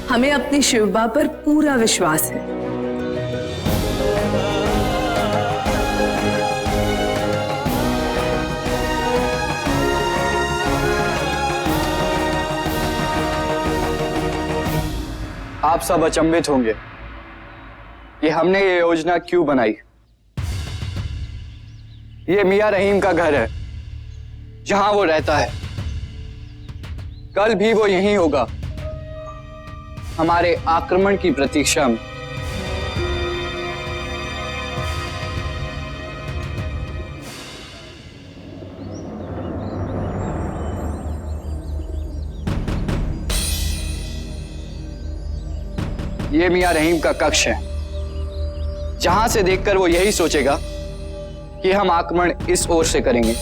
हमें अपनी शिवबा पर पूरा विश्वास है। आप सब अचंभित होंगे कि हमने ये योजना क्यों बनाई। ये मियां रहीम का घर है, जहां वो रहता है। कल भी वो यहीं होगा, हमारे आक्रमण की प्रतीक्षा में। ये मियां रहीम का कक्ष है, जहां से देखकर वो यही सोचेगा कि हम आक्रमण इस ओर से करेंगे।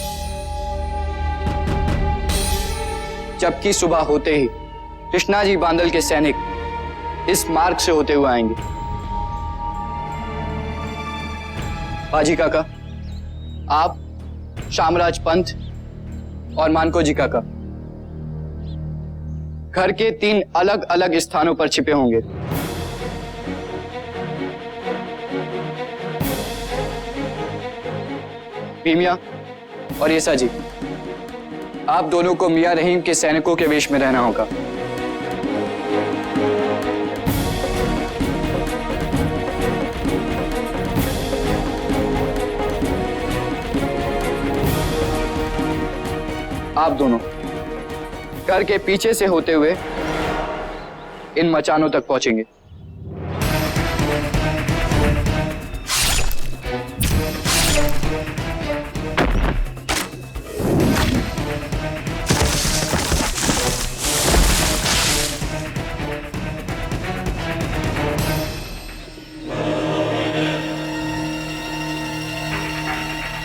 जबकि सुबह होते ही कृष्णा जी बांदल के सैनिक इस मार्ग से होते हुए आएंगे। बाजी काका, आप, शामराज पंत और मानको जी काका घर के 3 अलग अलग स्थानों पर छिपे होंगे। भीमिया और येसा जी, आप दोनों को मियां रहीम के सैनिकों के वेश में रहना होगा। आप दोनों घर के पीछे से होते हुए इन मचानों तक पहुंचेंगे।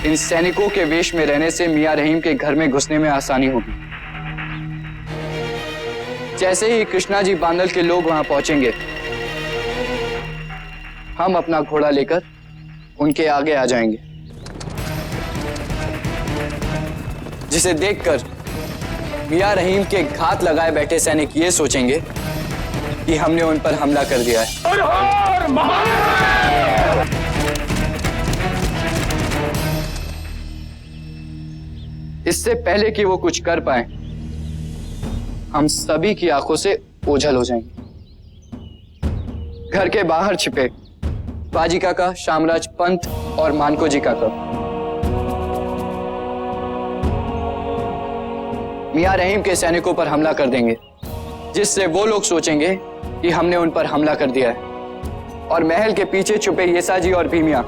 इन सैनिकों के वेश में रहने से मियां रहीम के घर में घुसने में आसानी होगी। जैसे ही कृष्णा जी बांदल के लोग वहां पहुंचेंगे, हम अपना घोड़ा लेकर उनके आगे आ जाएंगे, जिसे देखकर मियां रहीम के घात लगाए बैठे सैनिक ये सोचेंगे कि हमने उन पर हमला कर दिया है। इससे पहले कि वो कुछ कर पाए, हम सभी की आंखों से ओझल हो जाएंगे। घर के बाहर छिपे बाजी काका, शामराज पंत और मानको जी काका मियां रहीम के सैनिकों पर हमला कर देंगे, जिससे वो लोग सोचेंगे कि हमने उन पर हमला कर दिया है। और महल के पीछे छुपे येसा जी और भीमिया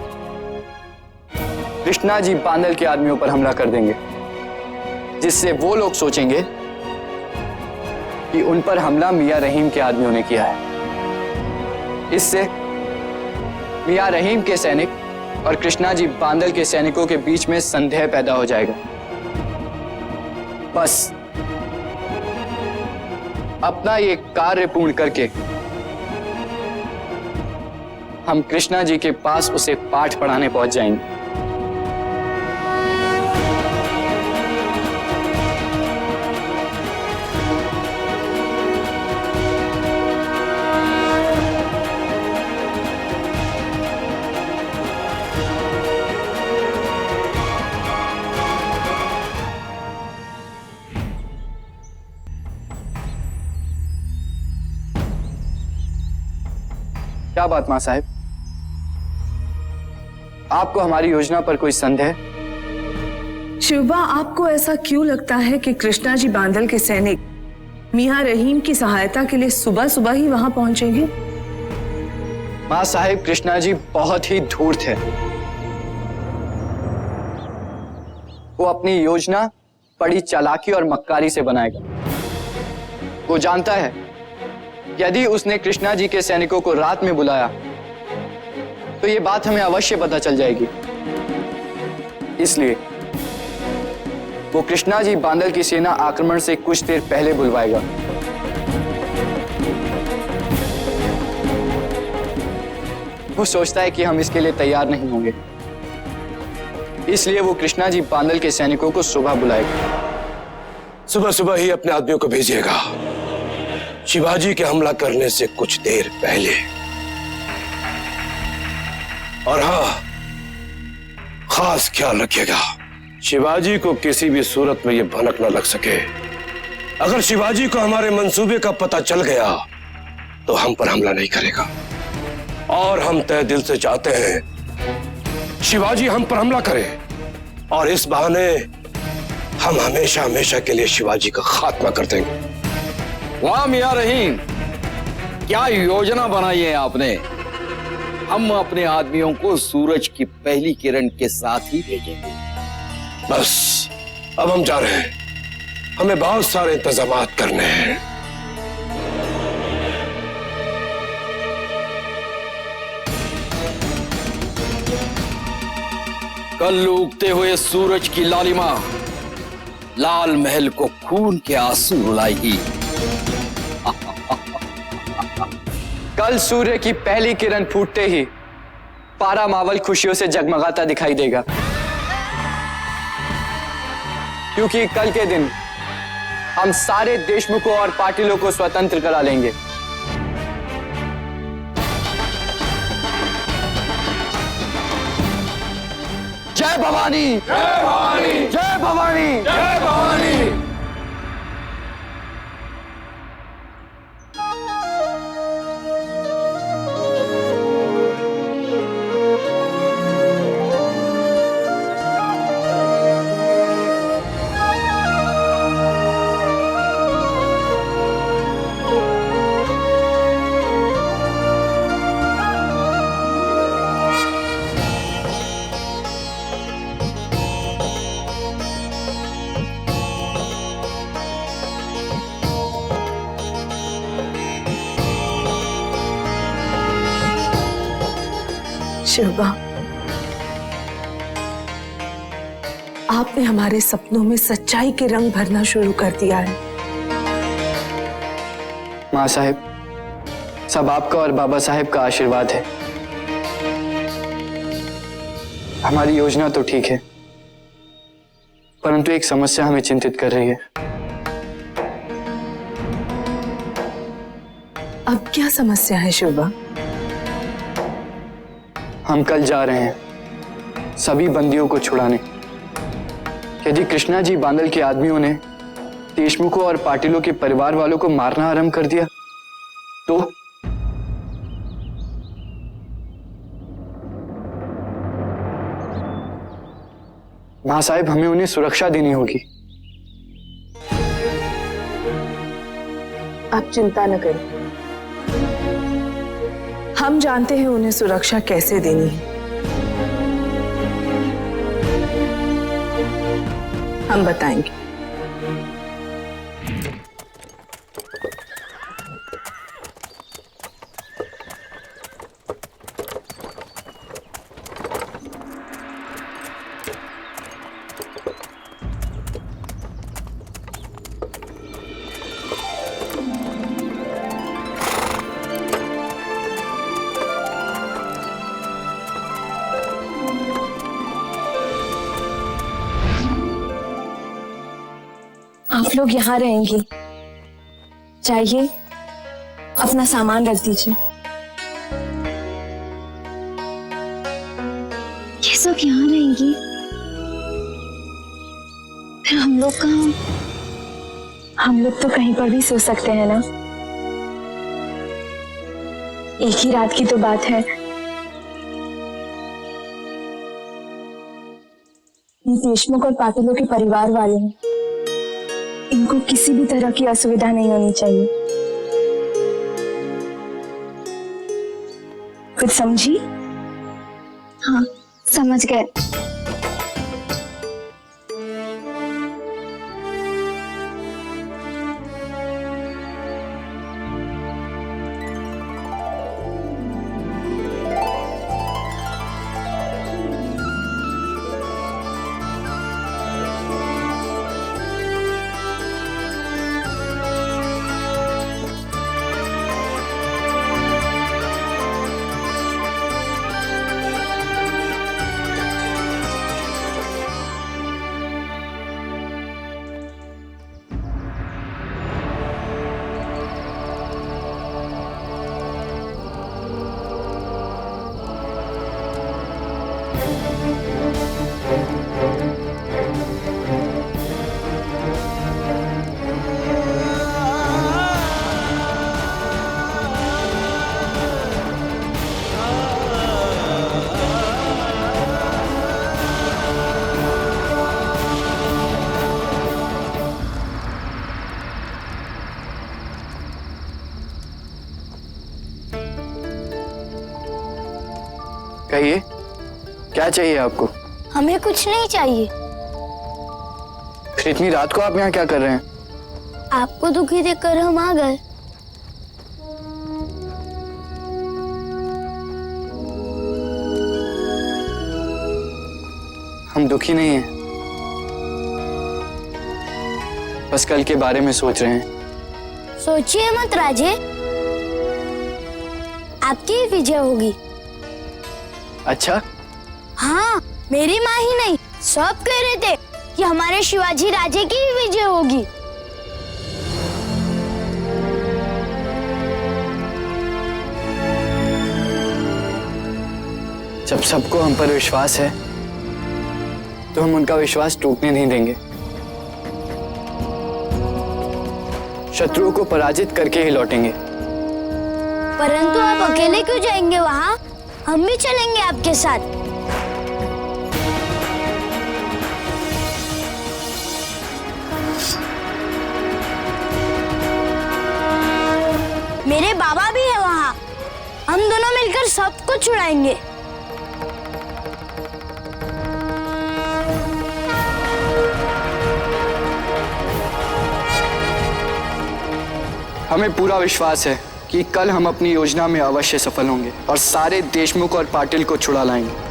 कृष्णा जी बांदल के आदमियों पर हमला कर देंगे, जिससे वो लोग सोचेंगे कि उन पर हमला मियां रहीम के आदमियों ने किया है। इससे मियां रहीम के सैनिक और कृष्णा जी बांदल के सैनिकों के बीच में संदेह पैदा हो जाएगा। बस अपना ये कार्य पूर्ण करके हम कृष्णा जी के पास उसे पाठ पढ़ाने पहुंच जाएंगे। क्या बात मां साहब, आपको हमारी योजना पर कोई संदेह? शिवबा, आपको ऐसा क्यों लगता है कि कृष्णा जी बांदल के सैनिक मियां रहीम की सहायता के लिए सुबह सुबह ही वहां पहुंचेंगे? मां साहब, कृष्णा जी बहुत ही धूर्त है। वो अपनी योजना बड़ी चालाकी और मक्कारी से बनाएगा। वो जानता है यदि उसने कृष्णा जी के सैनिकों को रात में बुलाया तो ये बात हमें अवश्य पता चल जाएगी। इसलिए वो कृष्णा जी बांदल की सेना आक्रमण से कुछ देर पहले बुलवाएगा। वो सोचता है कि हम इसके लिए तैयार नहीं होंगे, इसलिए वो कृष्णा जी बांदल के सैनिकों को सुबह बुलाएगा। सुबह सुबह ही अपने आदमियों को भेजिएगा शिवाजी के हमला करने से कुछ देर पहले। और हाँ, खास ख्याल रखिएगा शिवाजी को किसी भी सूरत में यह भनक न लग सके। अगर शिवाजी को हमारे मंसूबे का पता चल गया तो हम पर हमला नहीं करेगा। और हम तय दिल से चाहते हैं शिवाजी हम पर हमला करे और इस बहाने हम हमेशा हमेशा के लिए शिवाजी का खात्मा कर देंगे। वाह मियां रहीम, क्या योजना बनाई है आपने। हम अपने आदमियों को सूरज की पहली किरण के साथ ही भेजेंगे। बस अब हम जा रहे हैं, हमें बहुत सारे इंतजामात करने हैं। कल उगते हुए सूरज की लालिमा लाल महल को खून के आंसू रुलाएगी। कल सूर्य की पहली किरण फूटते ही पारा मावल खुशियों से जगमगाता दिखाई देगा, क्योंकि कल के दिन हम सारे देशमुखों और पाटिलों को स्वतंत्र करा लेंगे। जय भवानी, जय भवानी, जय भवानी, जय भवानी। शिवबा, आपने हमारे सपनों में सच्चाई के रंग भरना शुरू कर दिया है। माँ साहेब, सब आपका और बाबा साहेब का आशीर्वाद है। हमारी योजना तो ठीक है, परंतु एक समस्या हमें चिंतित कर रही है। अब क्या समस्या है शिवबा? हम कल जा रहे हैं सभी बंदियों को छुड़ाने। यदि कृष्णा जी बांदल के आदमियों ने देशमुखों और पाटिलों के परिवार वालों को मारना आरंभ कर दिया तो मां साहब, हमें उन्हें सुरक्षा देनी होगी। आप चिंता न करें, हम जानते हैं उन्हें सुरक्षा कैसे देनी है। हम बताएंगे। आप लोग यहाँ रहेंगी, जाइए अपना सामान रख दीजिए। ये सब यहाँ रहेंगी, फिर हम लोग कहाँ? हम लोग तो कहीं पर भी सो सकते हैं ना। एक ही रात की तो बात है। ये देशमुख और पाटिलों के परिवार वाले हैं, इनको किसी भी तरह की असुविधा नहीं होनी चाहिए। कुछ समझी? हाँ, समझ गए। क्या चाहिए आपको? हमें कुछ नहीं चाहिए। फिर इतनी रात को आप यहाँ क्या कर रहे हैं? आपको दुखी देखकर हम आ गए। हम दुखी नहीं हैं, बस कल के बारे में सोच रहे हैं। सोचिए मत राजे, आपकी ही विजय होगी। अच्छा, हाँ, मेरी माँ ही नहीं, सब कह रहे थे कि हमारे शिवाजी राजे की ही विजय होगी। जब सबको हम पर विश्वास है तो हम उनका विश्वास टूटने नहीं देंगे। शत्रुओं को पराजित करके ही लौटेंगे। परंतु आप अकेले क्यों जाएंगे वहाँ? हम भी चलेंगे आपके साथ। मेरे बाबा भी है वहाँ, हम दोनों मिलकर सबको छुड़ाएंगे। हमें पूरा विश्वास है कि कल हम अपनी योजना में अवश्य सफल होंगे और सारे देशमुख और पाटिल को छुड़ा लाएंगे।